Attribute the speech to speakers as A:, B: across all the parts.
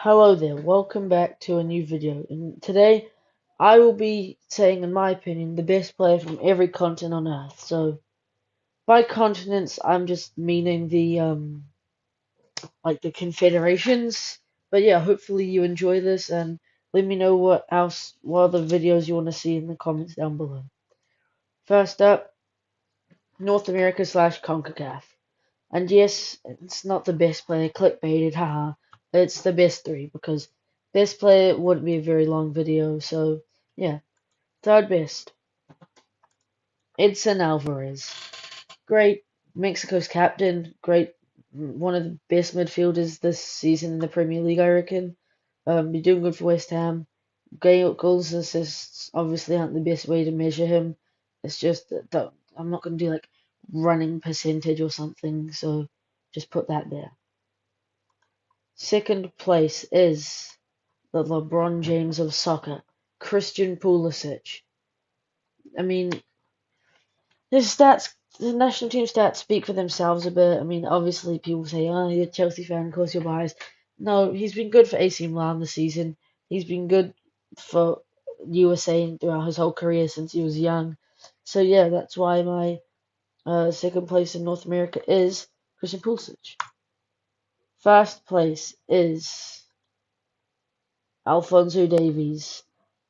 A: Hello there, welcome back to a new video. And today I will be saying, in my opinion, the best player from every continent on Earth. So by continents, I'm just meaning the like the confederations. But yeah, hopefully you enjoy this and let me know what other videos you want to see in the comments down below. First up, North America slash CONCACAF. And yes, it's not the best player, clickbaited, haha. It's the best three because best player wouldn't be a very long video. So yeah, third best, Edson Alvarez. Great Mexico's captain, great, one of the best midfielders this season in the Premier League, I reckon. You're doing good for West Ham. Goals and assists obviously aren't the best way to measure him. It's just that I'm not going to do like running percentage or something, so just put that there. Second place is the LeBron James of soccer, Christian Pulisic. I mean, his stats, the national team stats speak for themselves a bit. I mean, obviously people say, "Oh, you're a Chelsea fan, of course you're biased." No, he's been good for AC Milan this season. He's been good for USA throughout his whole career since he was young. So yeah, that's why my second place in North America is Christian Pulisic. First place is Alphonso Davies.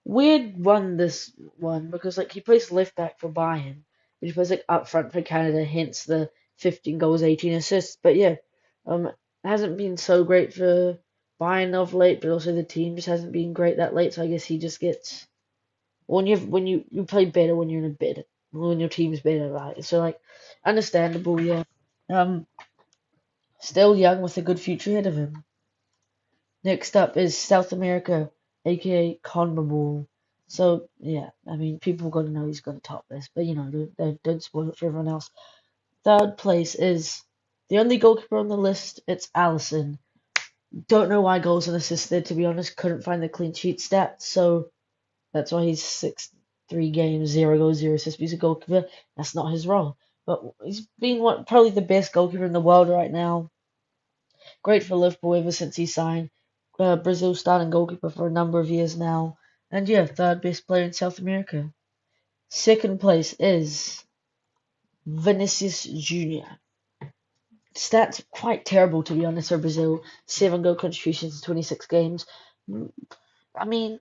A: Weird one this one because like he plays left back for Bayern, but he plays like up front for Canada, hence the 15 goals, 18 assists. But yeah, hasn't been so great for Bayern of late, but also the team just hasn't been great that late. So I guess he just gets when you play better when you're in a bit when your team's better, right? So like understandable, yeah. Um, Still young with a good future ahead of him. Next up is South America, aka CONMEBOL. So yeah, I mean people are gonna know he's gonna top this, but you know don't spoil it for everyone else. Third place is the only goalkeeper on the list. It's Alisson. Don't know why goals and assists there. To be honest, couldn't find the clean sheet stats, so that's why he's 3 games, 0 goals, 0 assists. He's a goalkeeper. That's not his role, but he's been probably the best goalkeeper in the world right now. Great for Liverpool ever since he signed. Brazil starting goalkeeper for a number of years now. And yeah, third best player in South America. Second place is Vinicius Jr. Stats quite terrible to be honest for Brazil. 7 goal contributions in 26 games. I mean,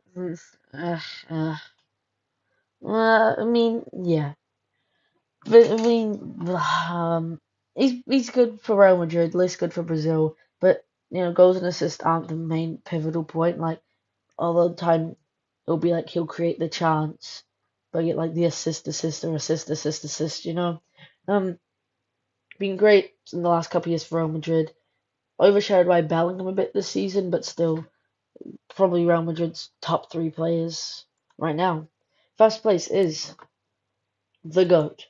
A: uh, uh, yeah. But I mean, he's good for Real Madrid, less good for Brazil. But you know, goals and assists aren't the main pivotal point. Like all the time, it'll be like he'll create the chance, but get like the assist, or assist. You know, um, been great in the last couple of years for Real Madrid. Overshadowed by Bellingham a bit this season, but still probably Real Madrid's top 3 players right now. First place is the GOAT,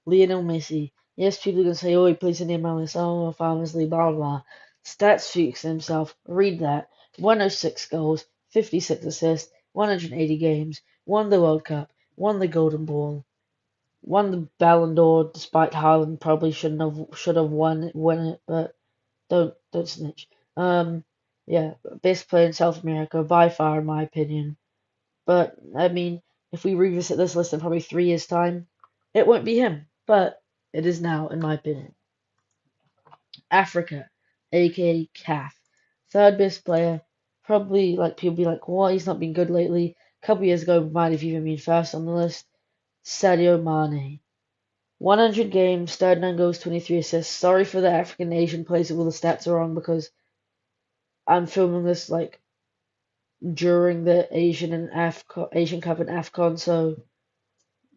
A: Lionel Messi. Yes, people are gonna say, "Oh, he plays in the MLS, oh, Farmers League, blah blah blah." Stats speaks for himself. Read that. 106 goals, 56 assists, 180 games. Won the World Cup. Won the Golden Ball. Won the Ballon d'Or, despite Haaland probably should have won it, but don't snitch. Yeah, best player in South America by far, in my opinion. But I mean, if we revisit this list in probably 3 years' time, it won't be him. But it is now, in my opinion. Africa, aka CAF. Third best player. Probably like people be like, what? He's not been good lately. A couple years ago, might have even been first on the list. Sadio Mane. 100 games, 39 goals, 23 assists. Sorry for the African Asian players where the stats are wrong because I'm filming this like during the Asian Cup and AFCON, so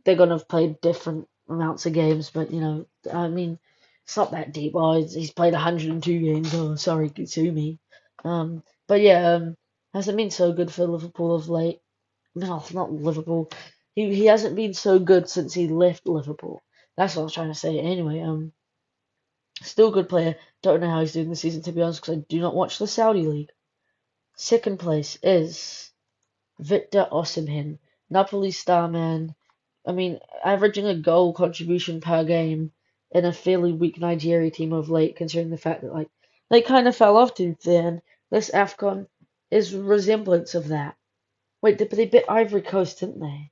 A: they're gonna have played different amounts of games. But you know, I mean, it's not that deep. Oh, he's played 102 games. Oh, sorry, sue me. But yeah, hasn't been so good for Liverpool of late. No, not Liverpool. He hasn't been so good since he left Liverpool. That's what I was trying to say. Anyway, still a good player. Don't know how he's doing this season to be honest, because I do not watch the Saudi league. Second place is Victor Osimhen, Napoli star man. I mean, averaging a goal contribution per game in a fairly weak Nigeria team of late, considering the fact that like they kind of fell off to then. This AFCON is a resemblance of that. Wait, but they bit Ivory Coast, didn't they?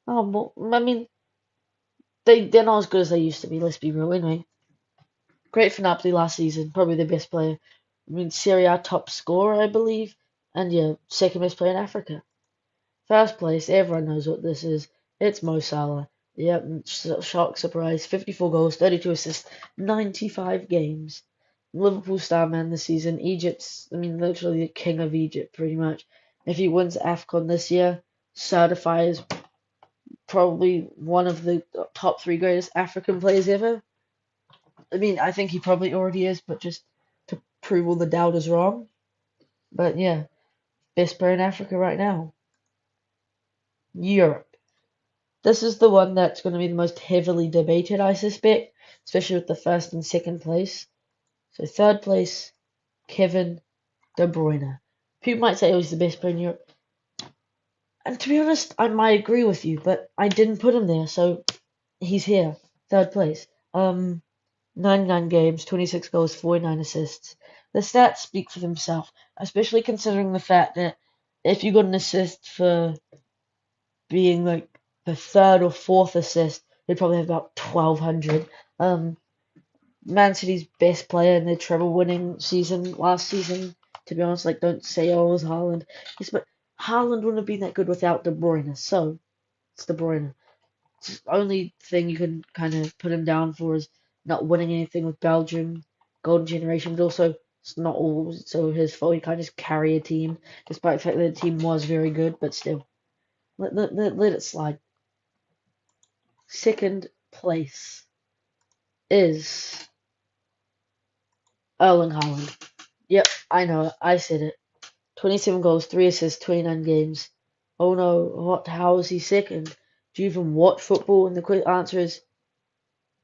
A: Oh, well, I mean, they're not as good as they used to be, let's be real, anyway. Great for Napoli last season, probably the best player. I mean, Serie A top scorer, I believe, and yeah, second best player in Africa. First place, everyone knows what this is. It's Mo Salah. Yep, shock surprise. 54 goals, 32 assists, 95 games. Liverpool star man this season. Egypt's, I mean, literally the king of Egypt, pretty much. If he wins AFCON this year, certifies probably one of the top three greatest African players ever. I mean, I think he probably already is, but just to prove all the doubters wrong. But yeah, best player in Africa right now. Europe. This is the one that's going to be the most heavily debated, I suspect, especially with the first and second place. So third place, Kevin De Bruyne. People might say, oh, he's the best player in Europe. And to be honest, I might agree with you, but I didn't put him there, so he's here, third place. 99 games, 26 goals, 49 assists. The stats speak for themselves, especially considering the fact that if you got an assist for being like the third or fourth assist, he'd probably have about 1,200. Man City's best player in their treble winning season last season, to be honest, like don't say oh it was Haaland. Yes, but Haaland wouldn't have been that good without De Bruyne, so it's De Bruyne. It's the only thing you can kind of put him down for is not winning anything with Belgium, Golden Generation, but also it's not all so his fault. He can't just carry a team, despite the fact that the team was very good, but still. Let it slide. Second place is Erling Haaland. Yep, I know it. I said it. 27 goals, 3 assists, 29 games. Oh no, what? How is he second? Do you even watch football? And the quick answer is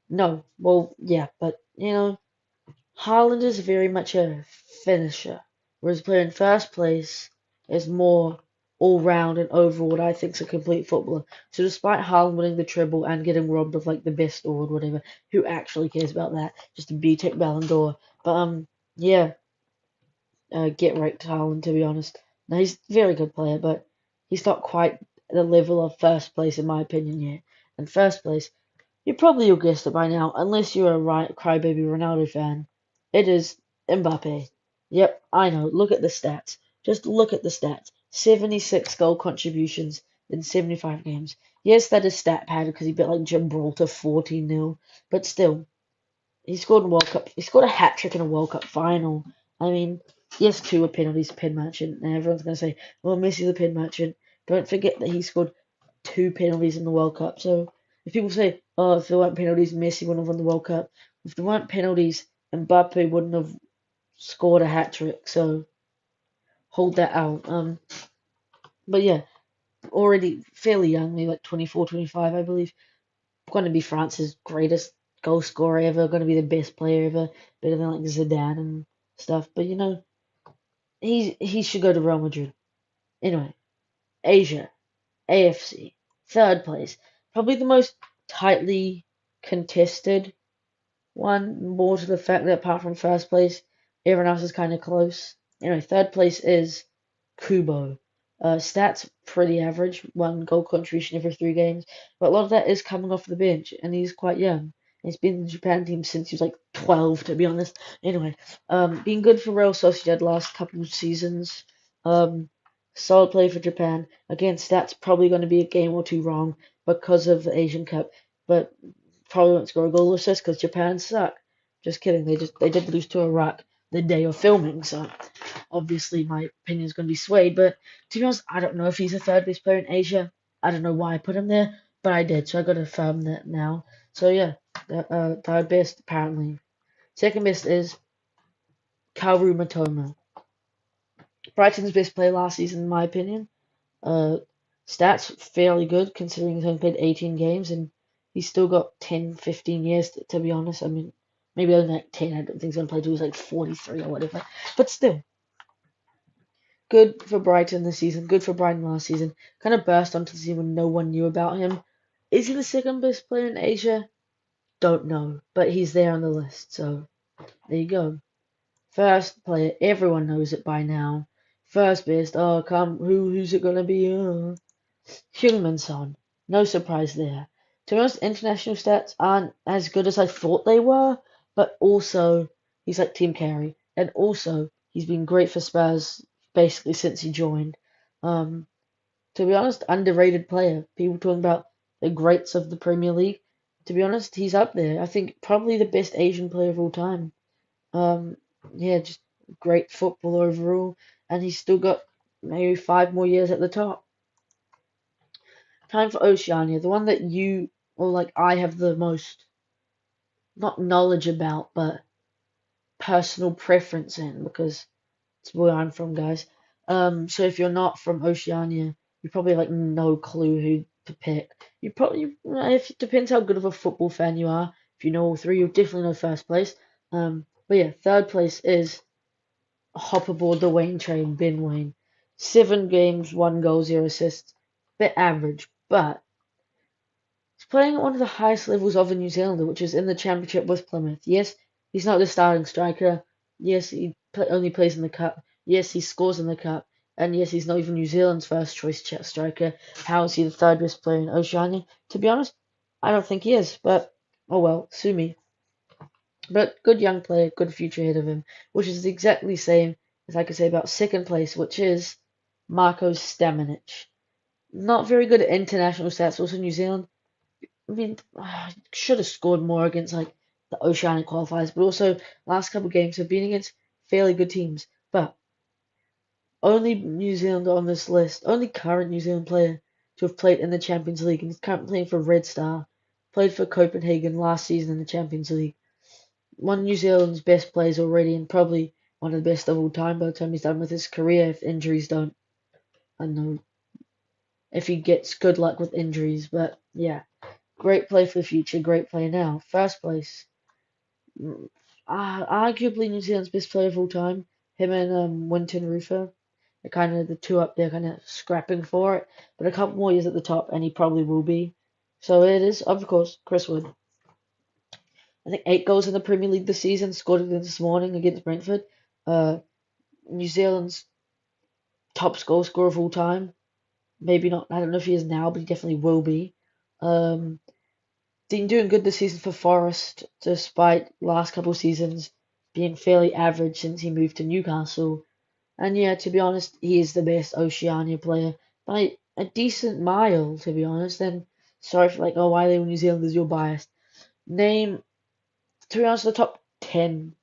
A: no. Well, yeah, but Haaland is very much a finisher, whereas player in first place is more all round and overall what I think is a complete footballer. So despite Haaland winning the treble and getting robbed of like the best award, whatever, who actually cares about that? Just a B-Tech Ballon d'Or. But yeah, get right to Haaland to be honest. Now he's a very good player, but he's not quite the level of first place in my opinion yet. And first place, you probably all guessed it by now, unless you're a crybaby Ronaldo fan. It is Mbappe. Yep, I know. Look at the stats. Just look at the stats. 76 goal contributions in 75 games. Yes, that is stat padded because he beat like Gibraltar 14-0, but still, he scored in World Cup. He scored a hat trick in a World Cup final. I mean, yes, two were penalties, pin merchant, and everyone's gonna say, "Well, Messi's the pin merchant." Don't forget that he scored two penalties in the World Cup. So if people say, "Oh, if there weren't penalties, Messi wouldn't have won the World Cup," if there weren't penalties, Mbappe wouldn't have scored a hat trick. So hold that out. But yeah, already fairly young, maybe like 24, 25, I believe. Going to be France's greatest goal scorer ever. Going to be the best player ever, better than like Zidane and stuff. But he should go to Real Madrid. Anyway, Asia, AFC, third place, probably the most tightly contested one. More to the fact that apart from first place, everyone else is kind of close. Anyway, third place is Kubo. Stats pretty average, one goal contribution every 3 games, but a lot of that is coming off the bench, and he's quite young. He's been in the Japan team since he was like 12, to be honest. Anyway, been good for Real Sociedad last couple of seasons. Um, Solid play for Japan. Again, stats probably going to be a game or two wrong because of the Asian Cup, but probably won't score a goal or assist because Japan suck. Just kidding. They did lose to Iraq the day of filming, so obviously my opinion is going to be swayed. But to be honest, I don't know if he's a third best player in Asia. I don't know why I put him there, but I did, so I got to affirm that now. So yeah, third best apparently. Second best is Kaoru Matoma. Brighton's best player last season, in my opinion. Uh, Stats fairly good considering he's only played 18 games and he's still got 10, 15 years to be honest. I mean, maybe only like 10. I don't think he's going to play till he's like 43 or whatever. But still, good for Brighton this season. Good for Brighton last season. Kind of burst onto the scene when no one knew about him. Is he the second best player in Asia? Don't know. But he's there on the list. So, there you go. First player, everyone knows it by now. First best, oh come, who's it gonna be? Heung-min Son. No surprise there. To be honest, international stats aren't as good as I thought they were, but also he's like Team Carey, and also he's been great for Spurs basically since he joined. Um, to be honest, underrated player. People talking about the greats of the Premier League. To be honest, he's up there. I think probably the best Asian player of all time. Um, yeah, just great football overall, and he's still got maybe 5 more years at the top. Time for Oceania, the one that you or like I have the most not knowledge about, but personal preference in because it's where I'm from, guys. So if you're not from Oceania, you probably have like no clue who to pick. You probably, if it depends how good of a football fan you are. If you know all three, you'll definitely know first place. But yeah, third place is hop aboard the Wayne train, Ben Wayne. 7 games, 1 goal, 0 assists. Bit average, but he's playing at one of the highest levels of a New Zealander, which is in the Championship with Plymouth. Yes, he's not the starting striker. Yes, he only plays in the Cup. Yes, he scores in the Cup. And yes, he's not even New Zealand's first choice striker. How is he the third best player in Oceania? To be honest, I don't think he is. But, oh well, sue me. But good young player, good future ahead of him, which is exactly the same as I could say about second place, which is Marko Stamenic. Not very good at international stats, also New Zealand. I mean, should have scored more against like the Oceanic qualifiers, but also last couple of games have been against fairly good teams. But only New Zealand on this list, only current New Zealand player to have played in the Champions League, and he's currently playing for Red Star. Played for Copenhagen last season in the Champions League. One of New Zealand's best players already, and probably one of the best of all time by the time he's done with his career. If injuries don't, I don't know if he gets good luck with injuries, but yeah. Great play for the future, great player now. First place, arguably New Zealand's best player of all time. Him and Winton Rufer are kind of the two up there, kind of scrapping for it. But a couple more years at the top, and he probably will be. So it is, of course, Chris Wood. I think 8 goals in the Premier League this season. Scored it this morning against Brentford. New Zealand's top goal scorer of all time. Maybe not. I don't know if he is now, but he definitely will be. Um, Been doing good this season for Forest, despite last couple of seasons being fairly average since he moved to Newcastle. And yeah, to be honest, he is the best Oceania player by a decent mile, to be honest. And sorry for like, oh, why are they New Zealanders? You're biased. Name, to be honest, the top 10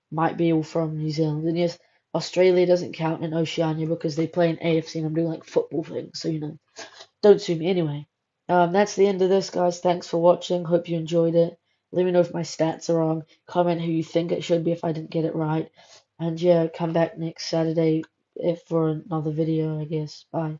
A: might be all from New Zealand. And yes, Australia doesn't count in Oceania because they play in AFC and I'm doing like football things, so don't sue me anyway. That's the end of this, guys. Thanks for watching. Hope you enjoyed it. Let me know if my stats are wrong. Comment who you think it should be if I didn't get it right. And yeah, come back next Saturday if for another video, I guess. Bye.